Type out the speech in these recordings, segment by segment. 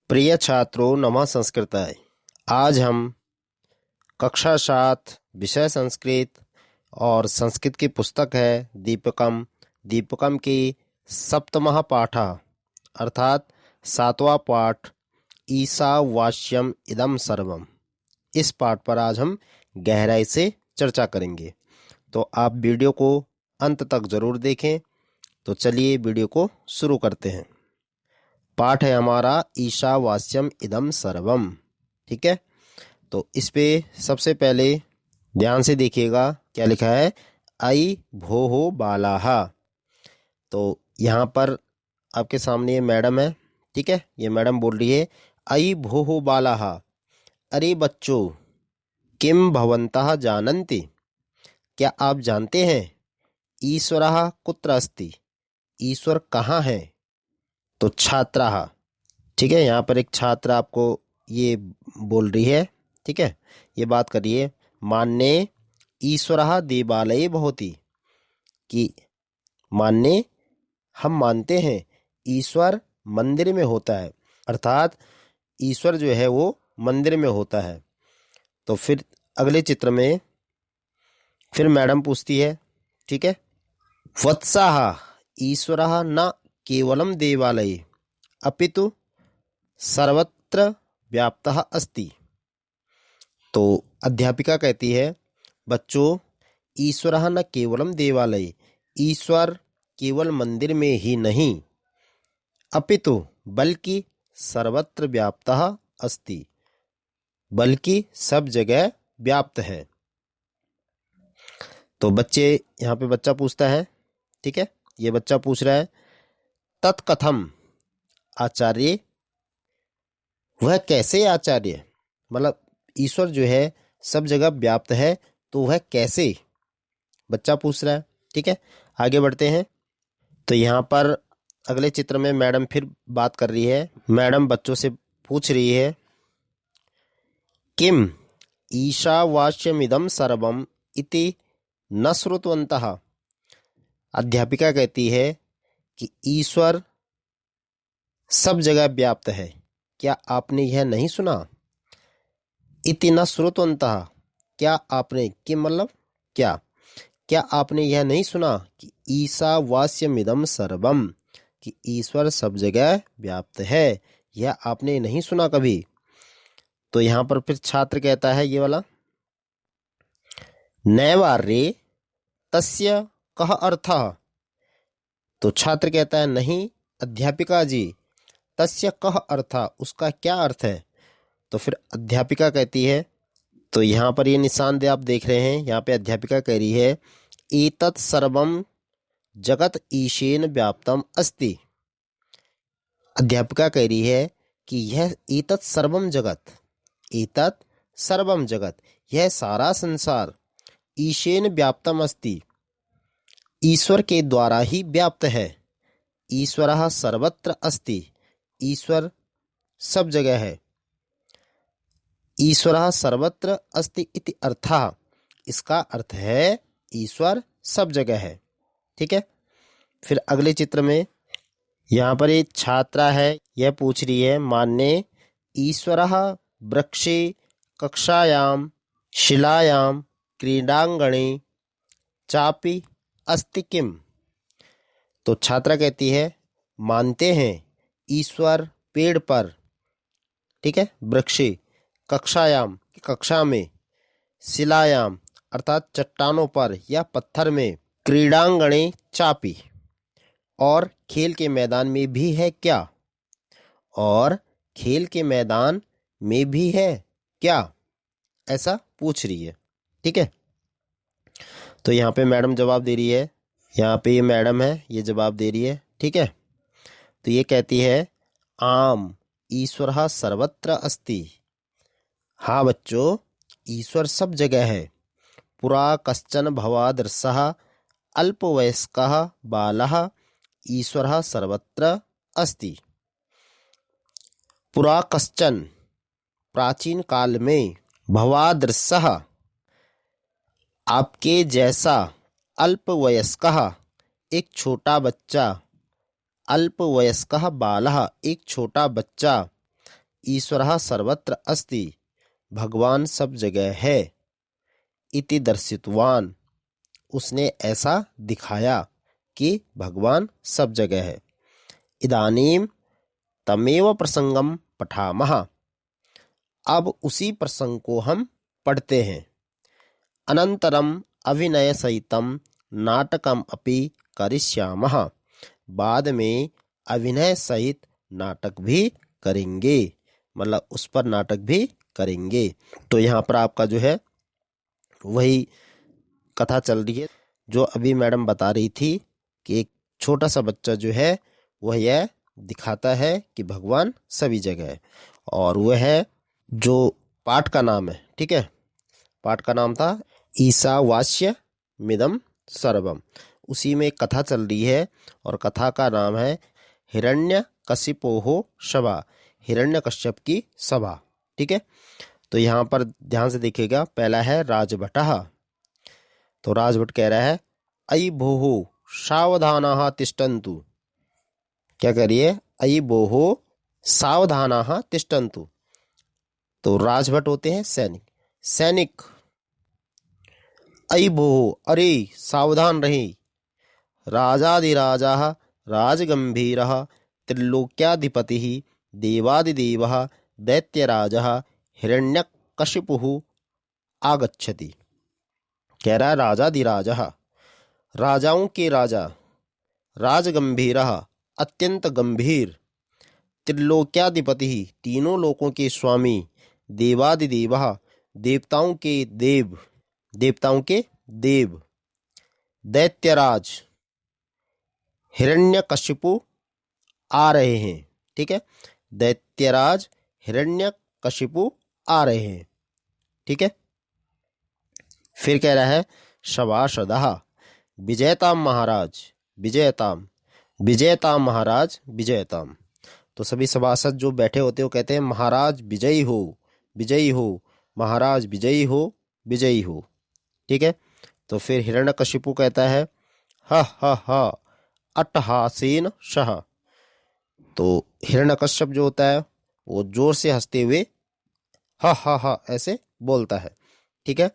प्रिय छात्रों, नमः संस्कृताय। आज हम कक्षा 7 विषय संस्कृत और संस्कृत की पुस्तक है दीपकम की सप्तमः पाठ अर्थात 7वां पाठ ईशावास्यम इदम सर्वम, इस पाठ पर आज हम गहराई से चर्चा करेंगे। तो आप वीडियो को अंत तक जरूर देखें। तो चलिए वीडियो को शुरू करते हैं। पाठ है हमारा ईशावास्यम इदम सर्वम। ठीक है, तो इस पे सबसे पहले ध्यान से देखिएगा क्या लिखा है। आई भोहो बालाहा। तो यहाँ पर आपके सामने ये मैडम है। ठीक है, ये मैडम बोल रही है आई भोहो बालाहा, अरे बच्चों, किम भवन्तः जानन्ति, क्या आप जानते हैं, ईश्वरः कुत्र अस्ति, ईश्वर कहाँ है। तो छात्रा, ठीक है, यहाँ पर एक छात्र आपको ये बोल रही है। ठीक है, ये बात करिए, मान्य ईश्वरः देवालये भवति, कि मान्य हम मानते हैं ईश्वर मंदिर में होता है, अर्थात ईश्वर जो है वो मंदिर में होता है। तो फिर अगले चित्र में फिर मैडम पूछती है, ठीक है, वत्साः ईश्वरः न केवलम देवालये अपितु सर्वत्र व्याप्तः अस्ति। तो अध्यापिका कहती है, बच्चों, ईश्वरः न केवलम देवालये, ईश्वर केवल मंदिर में ही नहीं, अपितु बल्कि सर्वत्र व्याप्तः अस्ति, बल्कि सब जगह व्याप्त है। तो बच्चे, यहाँ पे बच्चा पूछता है, ठीक है, ये बच्चा पूछ रहा है, तत्कथम आचार्य, वह कैसे आचार्य, मतलब ईश्वर जो है सब जगह व्याप्त है, तो वह कैसे, बच्चा पूछ रहा है। ठीक है, आगे बढ़ते हैं। तो यहाँ पर अगले चित्र में मैडम फिर बात कर रही है। मैडम बच्चों से पूछ रही है, किम ईशावास्यमिदं सर्वम इति न श्रुतवन्तः। अध्यापिका कहती है कि ईश्वर सब जगह व्याप्त है, क्या आपने यह नहीं सुना। इति न श्रुतवन्तः, क्या आपने, कि मतलब क्या आपने यह नहीं सुना कि ईशावास्यमिदं सर्वम, कि ईश्वर सब जगह व्याप्त है, यह आपने नहीं सुना कभी। तो यहाँ पर फिर छात्र कहता है ये वाला, नैवार्ये तस्य कः अर्थः। तो छात्र कहता है, नहीं अध्यापिका जी, तस्य कः अर्थः, उसका क्या अर्थ है। तो फिर अध्यापिका कहती है, तो यहाँ पर ये निशान दे आप देख रहे हैं, यहाँ पे अध्यापिका कह रही है, एतत् सर्वम जगत ईशेन व्याप्तम अस्ति। अध्यापिका कह रही है कि यह एतत् सर्वम जगत, यह सारा संसार ईशेन व्याप्तम अस्ति, ईश्वर के द्वारा ही व्याप्त है। ईश्वरः सर्वत्र अस्ति, ईश्वर सब जगह है। ईश्वरः सर्वत्र अस्ति इति अर्थः, इसका अर्थ है ईश्वर सब जगह है। ठीक है, फिर अगले चित्र में यहाँ पर एक छात्रा है, यह पूछ रही है, मान्य ईश्वरः वृक्षे कक्षायां शिलायां क्रीडांगणे चापि अस्ति किम। तो छात्रा कहती है, मानते हैं ईश्वर पेड़ पर, ठीक है, वृक्षे, कक्षायाम कक्षा में, शिलायाम अर्थात चट्टानों पर या पत्थर में, क्रीडांगणे चापी और खेल के मैदान में भी है क्या, और खेल के मैदान में भी है क्या, ऐसा पूछ रही है। ठीक है, तो यहाँ पे मैडम जवाब दे रही है, यहाँ पे ये मैडम है, ये जवाब दे रही है। ठीक है, तो ये कहती है, आम ईश्वरः सर्वत्र अस्ति। हाँ बच्चों, ईश्वर सब जगह है। पुरा कश्चन भवादर्शः अल्पवयस्कः बालः ईश्वरः सर्वत्र अस्ति। पुरा कश्चन, प्राचीन काल में, भवादर्शः आपके जैसा, अल्पवयस्कः एक छोटा बच्चा, अल्पवयस्कः बालः एक छोटा बच्चा, ईश्वरः सर्वत्र अस्ति, भगवान सब जगह है। इति दर्शितवान, उसने ऐसा दिखाया कि भगवान सब जगह है। इदानीं तमेव प्रसंगम पठामः, अब उसी प्रसंग को हम पढ़ते हैं। अनंतरम अभिनय सहितम नाटकम अपि करिष्यामः, बाद में अभिनय सहित नाटक भी करेंगे, मतलब उस पर नाटक भी करेंगे। तो यहाँ पर आपका जो है वही कथा चल रही है जो अभी मैडम बता रही थी कि एक छोटा सा बच्चा जो है वह यह दिखाता है कि भगवान सभी जगह है। और वह है जो पाठ का नाम है, ठीक है, पाठ का नाम था ईशावास्य मिदम सर्वम। उसी में कथा चल रही है और कथा का नाम है हिरण्यकशिपोः सभा, हिरण्यकश्यप की सभा। ठीक है, तो यहाँ पर ध्यान से देखिएगा। पहला है राजभटः, तो राजभट कह रहा है अयि भोः सावधानाः तिष्ठन्तु। क्या करिए? अयि भोः सावधानाः तिष्ठन्तु। तो राजभट होते हैं सैनिक। सैनिक अयि भोः, अरे सावधान रहे। राजाधिराजः राजगंभीरः त्रिलोक्याधिपतिः देवादिदेवः दैत्यराजः हिरण्यकशिपुः आगच्छति। कह रहा है राजाधिराजः, राजाओं के राजा, राजगंभीरः अत्यंत गंभीर, त्रिलोक्याधिपति तीनों लोकों के स्वामी, देवादिदेवः देवताओं के देव, देवताओं के देव, दैत्यराज हिरण्यकशिपु आ रहे हैं। ठीक है, दैत्यराज हिरण्यकशिपु आ रहे हैं। ठीक है, फिर कह रहा है सभासदः विजयताम महाराज, विजयताम, विजयताम महाराज, विजयताम। तो सभी सभासद जो बैठे होते हैं वो कहते हैं महाराज विजयी हो, विजयी हो, महाराज विजयी हो, विजयी हो। ठीक है, तो फिर हिरण्यकशिपु कहता है हा हा हा अट्टहासेन शह। तो हिरण्यकश्यप जो होता है वो जोर से हंसते हुए हा हा हा ऐसे बोलता है। ठीक है,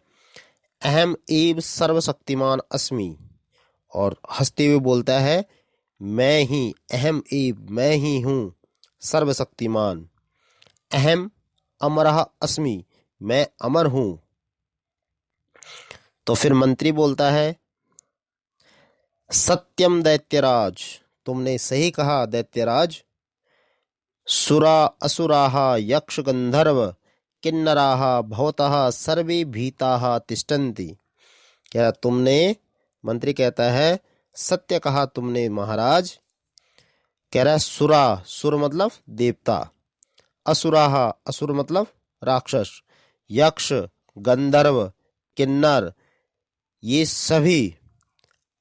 अहम एव सर्वशक्तिमान अस्मि, और हंसते हुए बोलता है मैं ही, अहम एव मैं ही हूँ सर्वशक्तिमान, अहम अमरः अस्मि मैं अमर हूँ। तो फिर मंत्री बोलता है सत्यम दैत्यराज, तुमने सही कहा दैत्यराज, सुरा असुराः यक्ष गंधर्व किन्नराः भवतः सर्वे भीताः तिष्ठन्ति। क्या तुमने, मंत्री कहता है सत्य कहा तुमने महाराज। कह रहा है सुरा, सुर मतलब देवता, असुराः असुर मतलब राक्षस, यक्ष गंधर्व किन्नर ये सभी,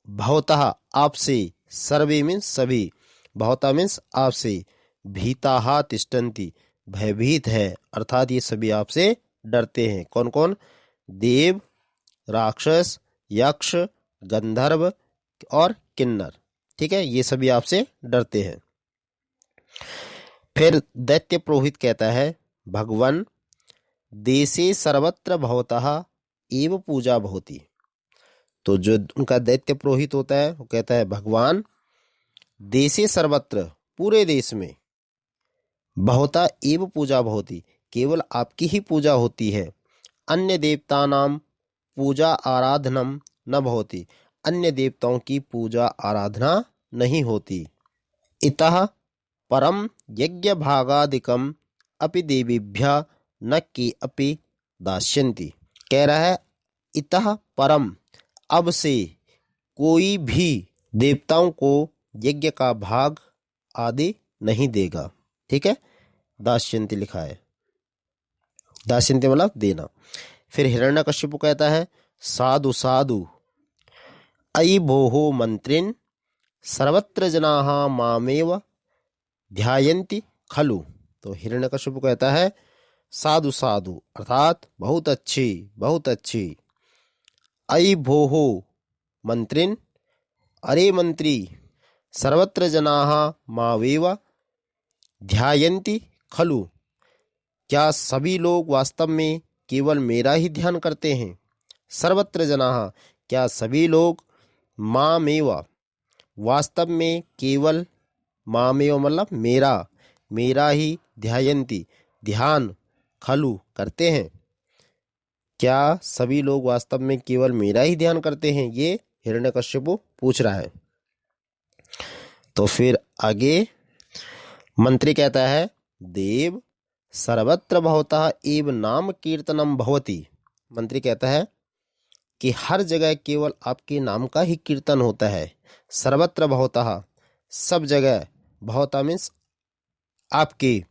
भवतः आपसे, सर्वे मीन्स सभी, भवता मीन्स आपसे, भीताः तिष्ठन्ति भयभीत है, अर्थात ये सभी आपसे डरते हैं। कौन कौन? देव, राक्षस, यक्ष, गंधर्व और किन्नर। ठीक है, ये सभी आपसे डरते हैं। फिर दैत्य पुरोहित कहता है भगवन देशे सर्वत्र भवतः एव पूजा भवति। तो जो उनका दैत्य पुरोहित होता है वो कहता है भगवान देशे सर्वत्र, पूरे देश में, भवता एव पूजा भवति, केवल आपकी ही पूजा होती है, अन्य देवतानां पूजा आराधनम न भवति, अन्य देवताओं की पूजा आराधना नहीं होती। इतः परम यज्ञ भागादिकम अपि देवीभ्यः न के अपि दास्यन्ति। कह रहा है इतः परम, अब से कोई भी देवताओं को यज्ञ का भाग आदि नहीं देगा। ठीक है, दास्यन्ति लिखा है, दास्यन्ति मतलब देना। फिर हिरण्यकशिपु कहता है साधु साधु अयि भोः मंत्रिन् सर्वत्र जनाः मामेव ध्यायन्ति खलु। तो हिरण्यकशिपु कहता है साधु साधु अर्थात बहुत अच्छी, बहुत अच्छी। अयि भोः मंत्रिन्, अरे मंत्री, सर्वत्र जनाः मामेव ध्यायन्ति खलु, क्या सभी लोग वास्तव में केवल मेरा ही ध्यान करते हैं? सर्वत्र जनाः, क्या सभी लोग मामेव, वास्तव में केवल मामेव मतलब मेरा, मेरा ही ध्यायन्ति, ध्यान खलु करते हैं? क्या सभी लोग वास्तव में केवल मेरा ही ध्यान करते हैं? ये हिरण्यकश्यपु पूछ रहा है। तो फिर आगे मंत्री कहता है, देव सर्वत्र भवतः एव नाम कीर्तनम भवति। मंत्री कहता है कि हर जगह केवल आपके नाम का ही कीर्तन होता है। सर्वत्र भवतः, सब जगह, भवतः मीन्स आपके,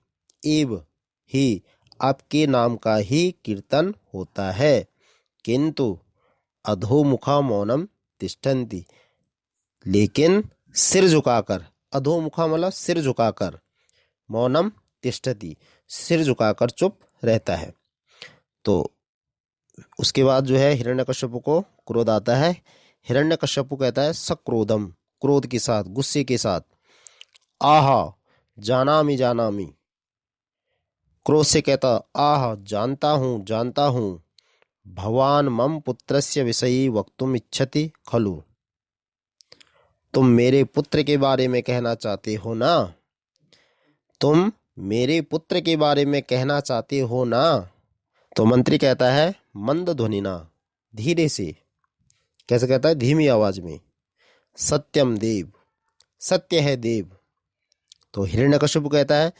एव ही, आपके नाम का ही कीर्तन होता है। किंतु अधोमुखा मौनम तिष्ठन्ति, लेकिन सिर झुकाकर, अधोमुखा मतलब सिर झुकाकर, मौनम तिष्ठति, सिर झुकाकर चुप रहता है। तो उसके बाद जो है हिरण्यकश्यपु को क्रोध आता है। हिरण्यकश्यपु कहता है सक्रोधम, क्रोध के साथ, गुस्से के साथ, आहा जानामि जानामि, क्रोध से कहता आह जानता हूँ जानता हूँ, भवान मम पुत्रस्य विषयी वक्तुम इच्छति खलु, तुम मेरे पुत्र के बारे में कहना चाहते हो ना, तुम मेरे पुत्र के बारे में कहना चाहते हो ना। तो मंत्री कहता है मंद ध्वनिना, धीरे से, कैसे कहता है, धीमी आवाज में, सत्यम देव, सत्य है देव। तो हिरण्यकश्यप कहता है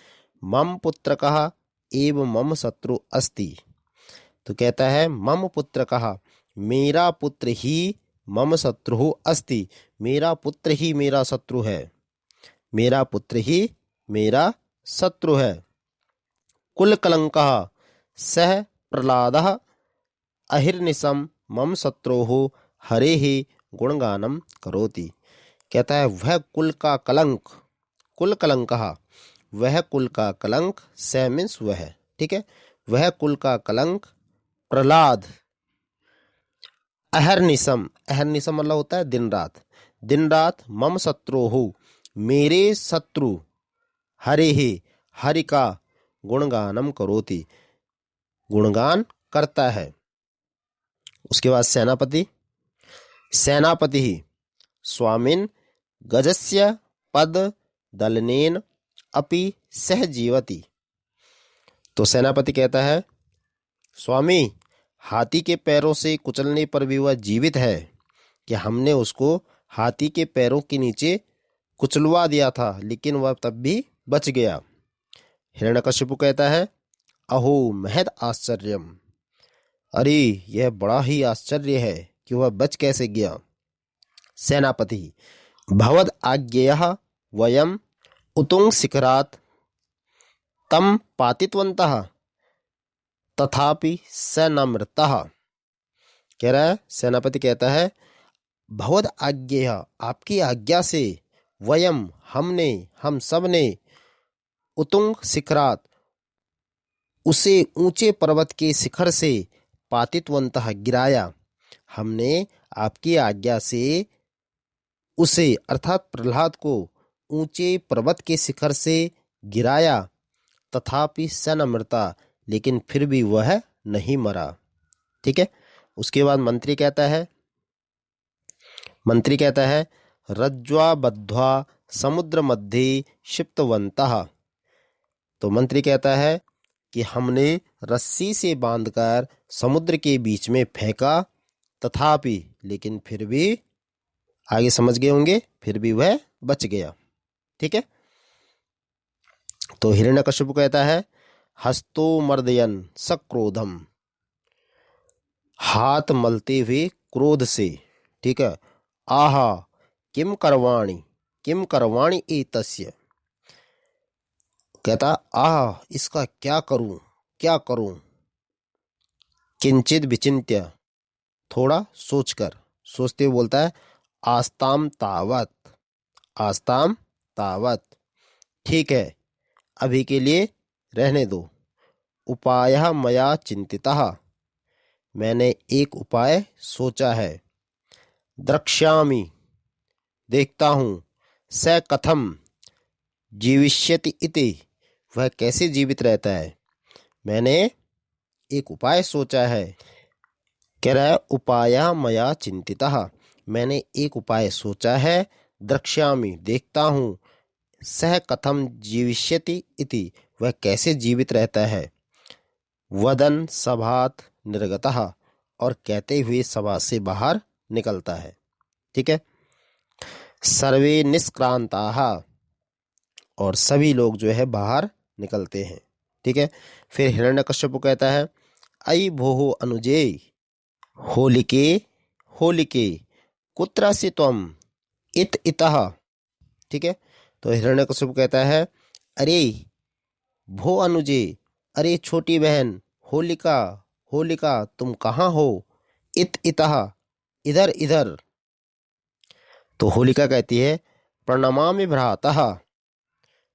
मम पुत्र कहा एव मम शत्रु अस्ति, तो कहता है मम पुत्र कहा, मेरा पुत्र ही मम शत्रु अस्ति, मेरा पुत्र ही मेरा शत्रु है, मेरा पुत्र ही मेरा शत्रु है। कुल कलंकः सह प्रह्लादः अहिर्निशम मम शत्रोः हरेः गुणगानम करोति। कहता है वह कुल का कलंक, कुल कलंकः, वह कुल का कलंक, सह मीन्स वह, ठीक है, वह कुल का कलंक प्रह्लाद, अहर्निशम, अहर्निशम मतलब होता है दिन रात, दिन रात, मम शत्रोः मेरे शत्रु, हरे ही, हरि का, गुणगानम करोति, गुणगान करता है। उसके बाद सेनापति, सेनापति ही स्वामिन गजस्य पद दलनेन अपि सह जीवति। तो सेनापति कहता है स्वामी, हाथी के पैरों से कुचलने पर भी वह जीवित है, कि हमने उसको हाथी के पैरों के नीचे कुचलवा दिया था, लेकिन वह तब भी बच गया। हिरण्यकशिपु कहता है अहो महद आश्चर्यम, अरे यह बड़ा ही आश्चर्य है कि वह बच कैसे गया। सेनापति भवद आज्ञेयः वयम उतुंग शिखरात तम पातितवन्तः तथापि स न मृतः। कह रहा है, सेनापति कहता है भवद आज्ञेय, आपकी आज्ञा से, वयम हमने, हम सब ने, उतुंग शिखरात उसे ऊंचे पर्वत के शिखर से, पातितवन्तः गिराया, हमने आपकी आज्ञा से उसे अर्थात प्रहलाद को ऊंचे पर्वत के शिखर से गिराया, तथापि स न मृता, लेकिन फिर भी वह नहीं मरा। ठीक है। उसके बाद मंत्री कहता है रज्ज्वा बद्ध्वा समुद्र मध्य क्षिप्तवन्तः। तो मंत्री कहता है कि हमने रस्सी से बांधकर समुद्र के बीच में फेंका, तथापि, लेकिन फिर भी, आगे समझ गए होंगे, फिर भी वह बच गया। ठीक है। तो हिरण्यकशिपु कहता है हस्तो मर्दयन सक्रोधम, हाथ मलते हुए क्रोध से, ठीक है, आहा किम करवाणी एतस्य, कहता आह इसका क्या करूं। किंचित विचिन्त्य, थोड़ा सोचते हुए बोलता है आस्ताम तावत, ठीक है, अभी के लिए रहने दो। उपायः मया चिंतितः, मैंने एक उपाय सोचा है। द्रक्ष्यामि, देखता हूं। स कथम जीविष्यति इति, वह कैसे जीवित रहता है। मैंने एक उपाय सोचा है। कह रहा है उपाया मया चिंतितः, मैंने एक उपाय सोचा है। द्रक्ष्यामि, देखता हूँ। सह कथम जीविष्यति इति, वह कैसे जीवित रहता है। वदन सभात निर्गतः, और कहते हुए सभा से बाहर निकलता है। ठीक है। सर्वे निष्क्रांताः, और सभी लोग जो है बाहर निकलते हैं। ठीक है। फिर हिरण्यकश्यप कहता है अयि भोः अनुजे होलिके होलिके कुत्रासि त्वम् इत इतः। ठीक है। तो हिरण्यकश्यप कहता है अरे भो अनुजे, अरे छोटी बहन, होलिका होलिका तुम कहाँ हो। इत इतः, इधर इधर। तो होलिका कहती है प्रणमामि भ्रातः,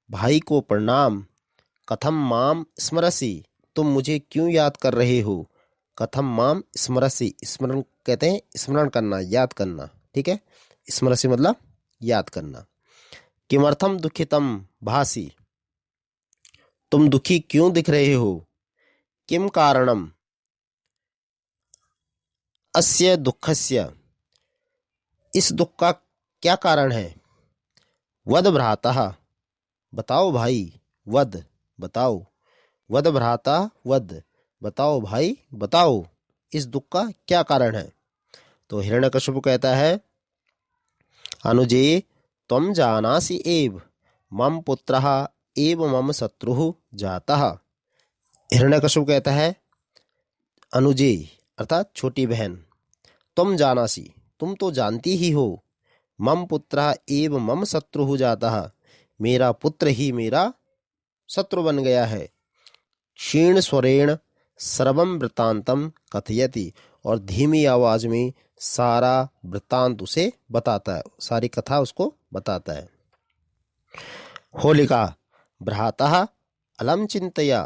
भाई को प्रणाम। कथम माम स्मरसि, तुम मुझे क्यों याद कर रहे हो। कथम माम स्मरसि, स्मरण कहते हैं स्मरण करना, याद करना। ठीक है। स्मरसि मतलब याद करना। किमर्थम दुखितम भासि, तुम दुखी क्यों दिख रहे हो। किम कारणम अस्य दुःखस्य, इस दुख का क्या कारण है। वद भ्रातः, बताओ भाई। वद बताओ, वद भ्राता वद, बताओ भाई बताओ, इस दुख का क्या कारण है। तो हिरण्यकश्यप कहता है अनुजे त्वं जानासि एव मम पुत्रः एव मम शत्रुः जातः। हिरण्यकश्यप कहता है अनुजे अर्थात छोटी बहन, तुम जानासी, तुम तो जानती ही हो। मम पुत्रः एव मम शत्रुः जातः, मेरा पुत्र ही मेरा शत्रु बन गया है। क्षीण स्वरेण सर्वं वृत्तांतम कथयति, और धीमी आवाज में सारा वृत्तांत उसे बताता है, सारी कथा उसको बताता है। होलिका भ्रातः अलम चिंतया,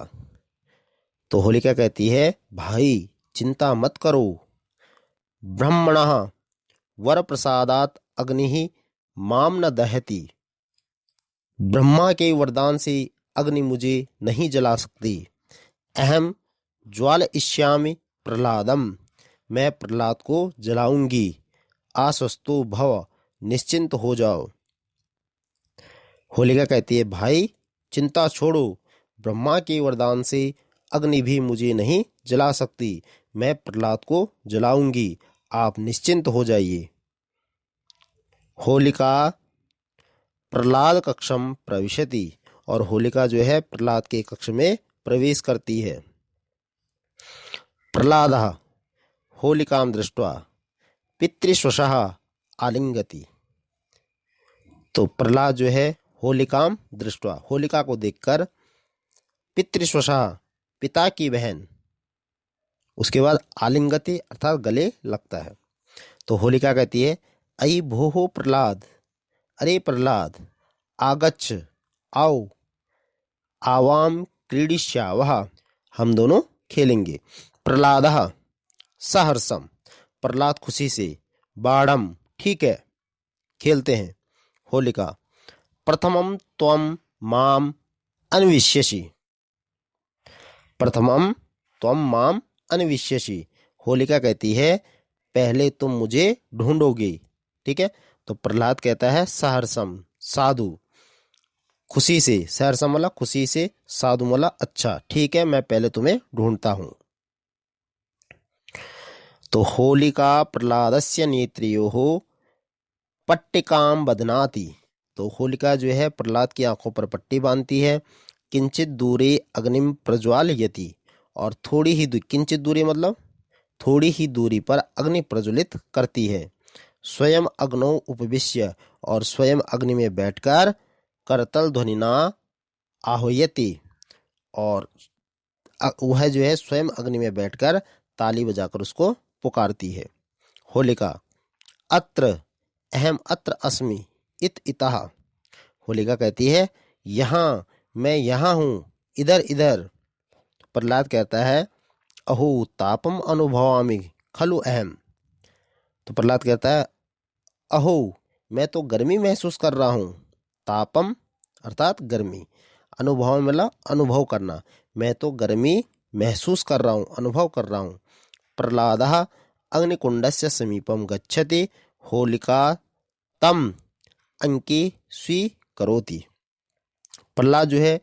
तो होलिका कहती है भाई चिंता मत करो। ब्रह्मणः वर प्रसादात अग्नि माम न दहति, ब्रह्मा के वरदान से अग्नि मुझे नहीं जला सकती। अहम ज्वालयिष्यामि प्रहलादम, मैं प्रहलाद को जलाऊंगी। आस्वस्तो भव, निश्चिंत हो जाओ। होलिका कहती है भाई चिंता छोड़ो, ब्रह्मा के वरदान से अग्नि भी मुझे नहीं जला सकती, मैं प्रहलाद को जलाऊंगी, आप निश्चिंत हो जाइए। होलिका प्रहलाद कक्षम प्रविशति, और होलिका जो है प्रहलाद के कक्ष में प्रवेश करती है। प्रहलादः होलिकां दृष्ट्वा पितृश्वशः आलिंगति, तो प्रहलाद जो है होलिकां दृष्ट्वा, होलिका को देखकर, पितृश्वशः पिता की बहन, उसके बाद आलिंगति अर्थात गले लगता है। तो होलिका कहती है अयि भोः प्रहलाद, अरे प्रहलाद आगच्छ, आओ। आवाम क्रीडिष्यावः, हम दोनों खेलेंगे। प्रहलादः सहर्षम, प्रहलाद खुशी से। बाढ़म, ठीक है खेलते हैं। होलिका प्रथमम त्वं माम अन्विष्यसि, प्रथमम त्वं माम अन्विष्यसि, होलिका कहती है पहले तुम मुझे ढूंढोगे। ठीक है। तो प्रहलाद कहता है सहर्षम, साधु, खुशी से। सहर्षम वाला खुशी से, साधु वाला अच्छा, ठीक है मैं पहले तुम्हें ढूंढता हूं। तो होलिका प्रहलादस्य नेत्र्योः पट्टिकां बध्नाति, तो होलिका जो है प्रहलाद की आंखों पर पट्टी बांधती है। किंचित दूरे अग्निम प्रज्वालयति, और थोड़ी ही किंचित दूरी मतलब थोड़ी ही दूरी पर अग्नि प्रज्वलित करती है। स्वयं अग्नौ उपविश्य, और स्वयं अग्नि में बैठकर करतल ध्वनिना आह्वयति, और वह जो है स्वयं अग्नि में बैठकर ताली बजाकर उसको पुकारती है। होलिका अत्र अहम अत्र अस्मि इत इतः, होलिका कहती है यहाँ, मैं यहाँ हूँ, इधर इधर। प्रहलाद कहता है अहो तापम अनुभवामि खलु अहम, तो प्रहलाद कहता है अहो मैं तो गर्मी महसूस कर रहा हूँ। तापम अर्थात गर्मी, अनुभव मतलब अनुभव करना, मैं तो गर्मी महसूस कर रहा हूँ, अनुभव कर रहा हूँ। प्रह्लादः अग्निकुंडस्य समीपम गच्छति होलिका तम अंकी स्वीकरोति। प्रह्लाद जो है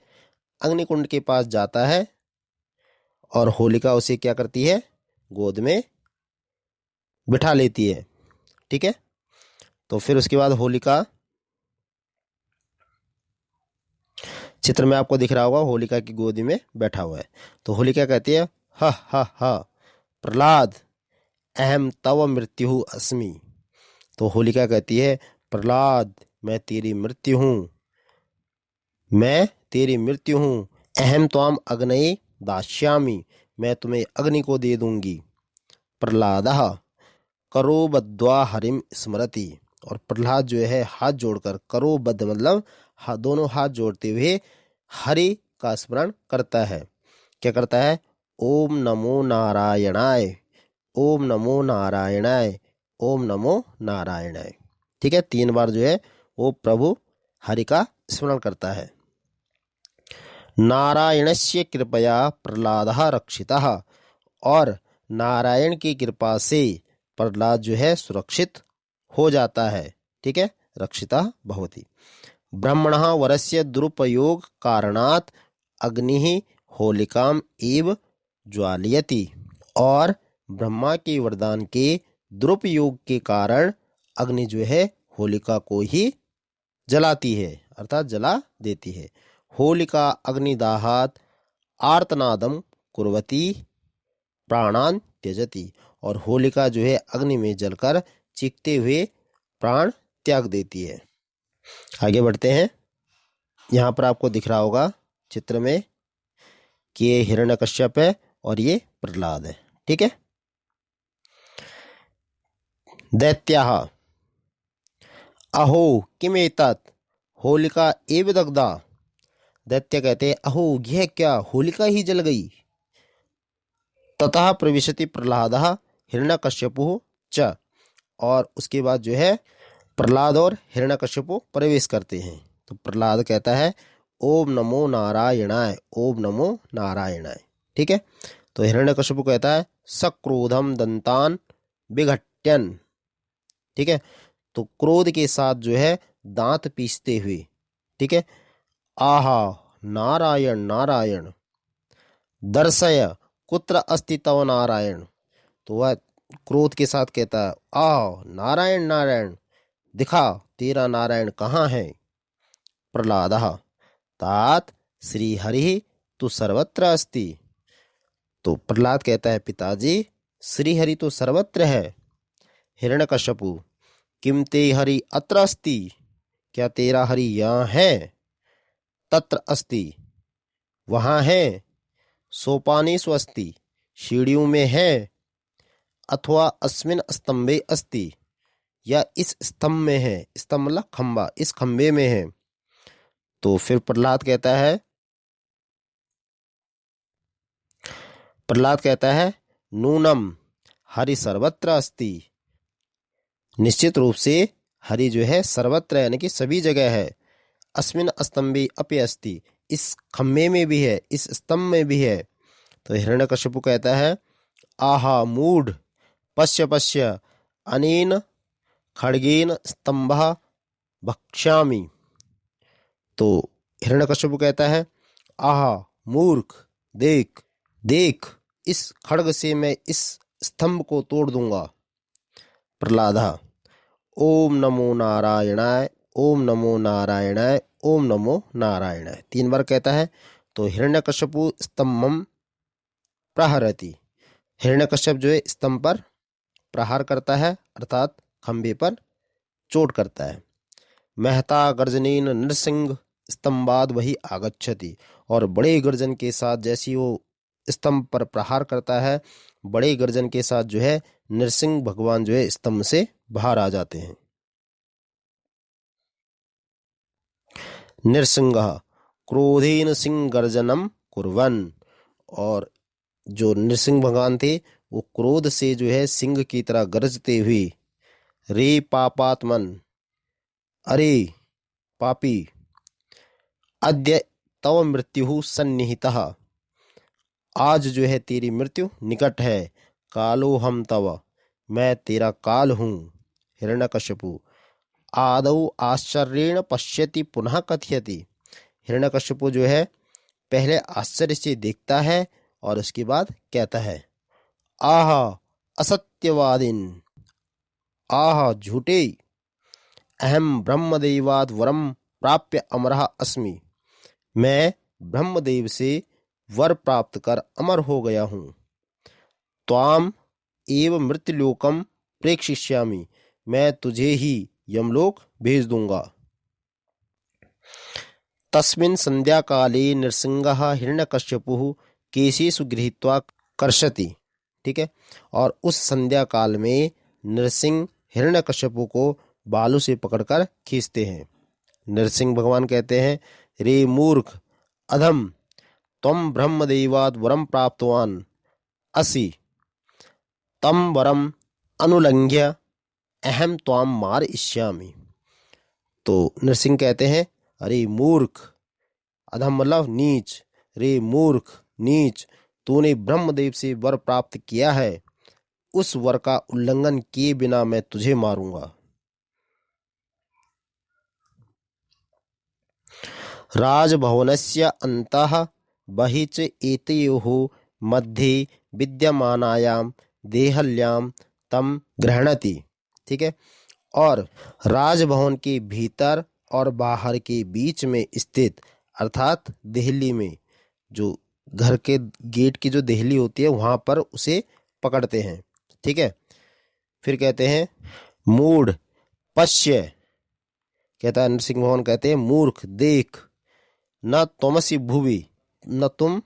अग्निकुंड के पास जाता है और होलिका उसे क्या करती है, गोद में बिठा लेती है। ठीक है, तो फिर उसके बाद होलिका, चित्र में आपको दिख रहा होगा होलिका की गोदी में बैठा हुआ है। तो होलिका कहती है हा हा हा प्रह्लाद अहम तव मृत्यु अस्मि। तो होलिका कहती है प्रह्लाद मैं तेरी मृत्यु हूँ, मैं तेरी मृत्यु हूँ। अहम त्वाम अग्नये दास्यामि, मैं तुम्हें अग्नि को दे दूंगी। प्रह्लादः करोबद्वा हरिम स्मरति, और प्रह्लाद जो है हाथ जोड़कर, करोबद्ध मतलब दोनों हाथ जोड़ते हुए हरि का स्मरण करता है। क्या करता है, ओम नमो नारायणाय, ओम नमो नारायणाय, ओम नमो नारायणाय। ठीक है, 3 बार जो है वो प्रभु हरि का स्मरण करता है। नारायणस्य कृपया प्रह्लादः रक्षितः, और नारायण की कृपा से प्रह्लाद जो है सुरक्षित हो जाता है। ठीक है, रक्षितः भवति। ब्रह्मणः वरस्य दुरुपयोग कारणात् अग्निः होलिकाम एव ज्वालयति, और ब्रह्मा के वरदान के दुरुपयोग के कारण अग्नि जो है होलिका को ही जलाती है, अर्थात जला देती है। होलिका अग्निदाहात आर्तनादम कुर्वती प्राणान त्यजति, और होलिका जो है अग्नि में जलकर चीखते हुए प्राण त्याग देती है। आगे बढ़ते हैं। यहाँ पर आपको दिख रहा होगा चित्र में कि ये हिरण्यकश्यप है और ये प्रह्लाद है। ठीक है, दैत्याः अहो किमेतत् होलिका एव दग्धा। दैत्य कहते हैं अहो यह क्या, होलिका ही जल गई। ततः प्रविशति प्रह्लादः हिरण्यकश्यपुः च, और उसके बाद जो है प्रह्लाद और हिरण्यकश्यपु प्रवेश करते हैं। तो प्रह्लाद कहता है ओम नमो नारायणाय, ओम नमो नारायणाय। ठीक है, तो हिरण्यकश्यपु कहता है सक्रोधम दंतान विघट्यन। ठीक है, तो क्रोध के साथ जो है दांत पीसते हुए। ठीक है, आहा नारायण नारायण, दर्शय कुत्र अस्ति तव नारायण। तो वह क्रोध के साथ कहता है आ नारायण नारायण, दिखा तेरा नारायण कहाँ है। प्रह्लादः तात श्री हरि तु सर्वत्र अस्ति। तो प्रह्लाद कहता है पिताजी श्री हरि तो सर्वत्र है। हिरण्यकश्यपु किम ते हरि अत्र अस्ति, क्या तेरा हरि यहाँ है। तत्र अस्ति वहाँ है। सोपानेषु अस्ति सीढ़ियों में है। अथवा अस्मिन् स्तंभे अस्ति, या इस स्तंभ में है, स्तंभ मतलब खंबा, इस खंबे में है। तो फिर प्रह्लाद कहता है नूनम हरि सर्वत्र अस्ति। निश्चित रूप से हरि जो है सर्वत्र यानी कि सभी जगह है। अस्मिन् स्तंभे अपि अस्ति, इस खंबे में भी है, इस स्तंभ में भी है। तो हिरण्यकश्यपु कहता है आहा मूढ़ पश्य पश्य अनेन खड्गेन स्तंभः भक्ष्यामि। तो हिरण्यकश्यपु कहता है आहा मूर्ख, देख देख इस खड्ग से मैं इस स्तंभ को तोड़ दूंगा। प्रह्लादः ओम नमो नारायणाय, ओम नमो नारायणाय, ओम नमो नारायणाय 3 बार कहता है। तो हिरण्यकश्यपु स्तंभम प्रहरति, हिरण्यकश्यप जो है स्तंभ पर प्रहार करता है, अर्थात खंबे पर चोट करता है। महता गर्जनेन नृसिंह स्तंभाद वही आगच्छति, और बड़े गर्जन के साथ जैसी वो स्तंभ पर प्रहार करता है, बड़े गर्जन के साथ जो है नृसिंह भगवान जो है स्तंभ से बाहर आ जाते हैं। नृसिंह क्रोधेन सिंह गर्जनम कुर्वन, और जो नृसिंह भगवान थे वो क्रोध से जो है सिंह की तरह गरजते हुए रे पापात्मन, अरे पापी, अद्य तव मृत्यु सन्निहितः, आज जो है तेरी मृत्यु निकट है। कालो हम तव, मैं तेरा काल हूँ। हिरण्यकश्यपु आदौ आश्चर्येण पश्यति पुनः कथयति। हिरण्यकश्यपु जो है पहले आश्चर्य से देखता है और उसके बाद कहता है, आह असत्यवादिन, आह झूठे, अहम ब्रह्मदेवाद वरम प्राप्य अमरः अस्मि, मैं ब्रह्मदेव से वर प्राप्त कर अमर हो गया हूँ। त्वाम एव मृत्युलोकम प्रेक्षिष्यामि, मैं तुझे ही यमलोक भेज दूंगा। तस्मिन् संध्याकाले नृसिंहः हिरण्यकश्यपुः केशेषु गृहीत्वा कर्षति। ठीक है, और उस संध्या काल में नृसिंह हिरण्यकश्यपु को बालों से पकड़कर खींचते हैं। नृसिंह भगवान कहते हैं, रे मूर्ख अधम, त्वं ब्रह्मदेवाद वरम प्राप्तवान असि, तम वरम अनुलंघ्य अहम त्वाम मारयिष्यामि। तो नृसिंह कहते हैं, अरे मूर्ख, अधम मतलब नीच, रे मूर्ख नीच, तूने ब्रह्मदेव से वर प्राप्त किया है, उस वर का उल्लंघन किए बिना मैं तुझे मारूंगा। राजभवनस्य अन्तः बहिर्च एतयोः मध्ये विद्यमानायां देहल्यां तम गृह्णाति। ठीक है, और राजभवन के भीतर और बाहर के बीच में स्थित अर्थात देहली में, जो घर के गेट की जो देहली होती है वहां पर उसे पकड़ते हैं। ठीक है, फिर कहते हैं मूढ़ पश्य, कहता है नरसिंह भगवान कहते हैं, मूर्ख देख, न त्वमसि भुवि, न तुम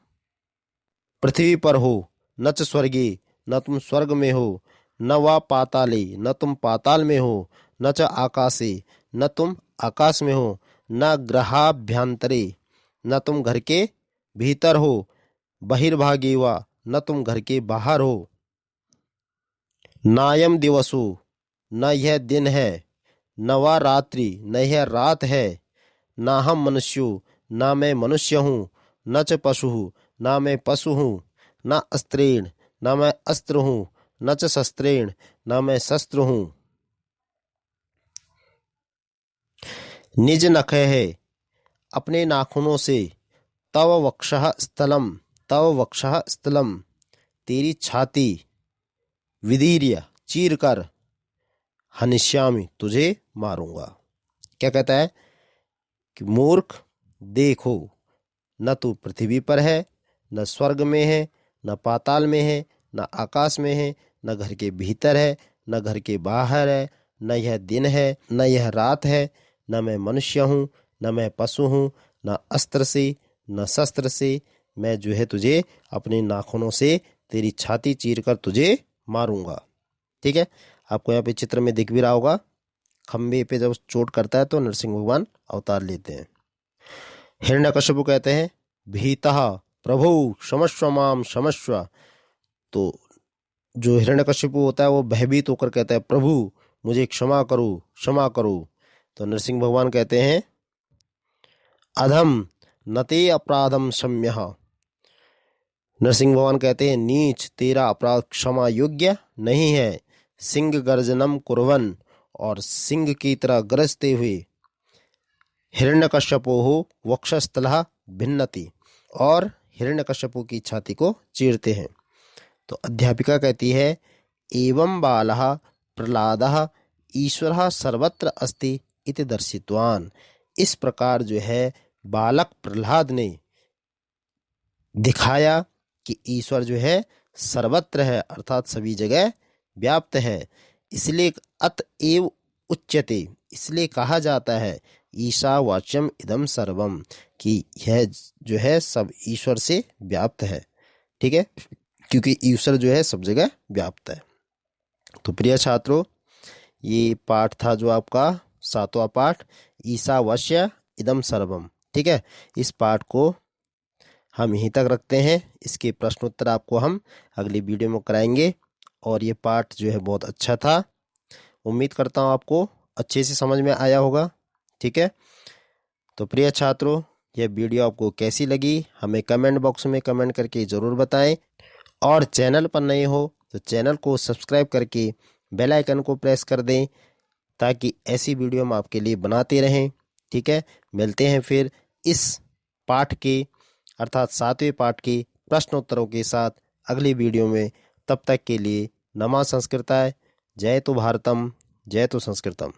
पृथ्वी पर हो, न च स्वर्गे, न तुम स्वर्ग में हो, न वा पाताले, न तुम पाताल में हो, न च आकाशे, न तुम आकाश में हो, न ग्रहाभ्यंतरे, न तुम घर के भीतर हो, बहिर्भागे वा, न तुम घर के बाहर हो, नायम दिवसो, न यह दिन है, न वा रात्रि, न यह रात है, ना हम मनुष्यो, ना मैं मनुष्य हूँ, न च पशु, ना मैं पशु हूँ, न अस्त्रेण, ना मैं अस्त्र हूँ, न च शस्त्रेण, ना मैं शस्त्र हूँ। निज नख है, अपने नाखूनों से, तव वक्षः स्थलम, तव वक्षः स्थलम, तेरी छाती, विदीर्य चीर कर, हनिष्यामि, तुझे मारूंगा। क्या कहता है कि मूर्ख देखो, न तू पृथ्वी पर है, न स्वर्ग में है, न पाताल में है, न आकाश में है, न घर के भीतर है, न घर के बाहर है, न यह दिन है, न यह रात है, न मैं मनुष्य हूँ, न मैं पशु हूँ, न अस्त्र से, न शस्त्र से, मैं जो है तुझे अपने नाखूनों से तेरी छाती चीर कर तुझे मारूंगा। ठीक है, आपको यहाँ पे चित्र में दिख भी रहा होगा, खंबे पे जब चोट करता है तो नरसिंह भगवान अवतार लेते हैं। हिरण्यकश्यपु कहते हैं, भीतः प्रभु क्षमस्व माम क्षमस्व। तो जो हिरण्यकश्यपु होता है वो भयभीत होकर कहता है, प्रभु मुझे क्षमा करो, क्षमा करो। तो नरसिंह भगवान कहते हैं, अधम नते अपराधम क्षम्यः। नरसिंह भगवान कहते हैं, नीच तेरा अपराध क्षमा योग्य नहीं है। सिंह गर्जनम कुर्वन, और सिंह की तरह गरजते हुए, हिरण्यकश्यपोः वक्षस्थलः भिन्नति, और हिरण्यकश्यपु की छाती को चीरते हैं। तो अध्यापिका कहती है, एवं बालः प्रह्लादः ईश्वरः सर्वत्र अस्ति इति दर्शितवान। इस प्रकार जो है बालक प्रह्लाद ने दिखाया कि ईश्वर जो है सर्वत्र है, अर्थात सभी जगह व्याप्त है। इसलिए अतएव उच्यते, इसलिए कहा जाता है, ईशावाच्यम इदम सर्वम, कि यह जो है सब ईश्वर से व्याप्त है। ठीक है, क्योंकि ईश्वर जो है सब जगह व्याप्त है। तो प्रिय छात्रों, ये पाठ था जो आपका 7वां पाठ, ईशावास्य इदम सर्वम। ठीक है, इस पाठ को हम यहीं तक रखते हैं। इसके प्रश्नोत्तर आपको हम अगली वीडियो में कराएंगे। और ये पाठ जो है बहुत अच्छा था, उम्मीद करता हूँ आपको अच्छे से समझ में आया होगा। ठीक है, तो प्रिय छात्रों, यह वीडियो आपको कैसी लगी हमें कमेंट बॉक्स में कमेंट करके ज़रूर बताएं। और चैनल पर नए हो तो चैनल को सब्सक्राइब करके बेल आइकन को प्रेस कर दें ताकि ऐसी वीडियो हम आपके लिए बनाते रहें। ठीक है, मिलते हैं फिर इस पाठ के अर्थात 7वें पाठ के प्रश्नोत्तरों के साथ अगली वीडियो में। तब तक के लिए नमः संस्कृताय। जय तो भारतम, जय तो संस्कृतम।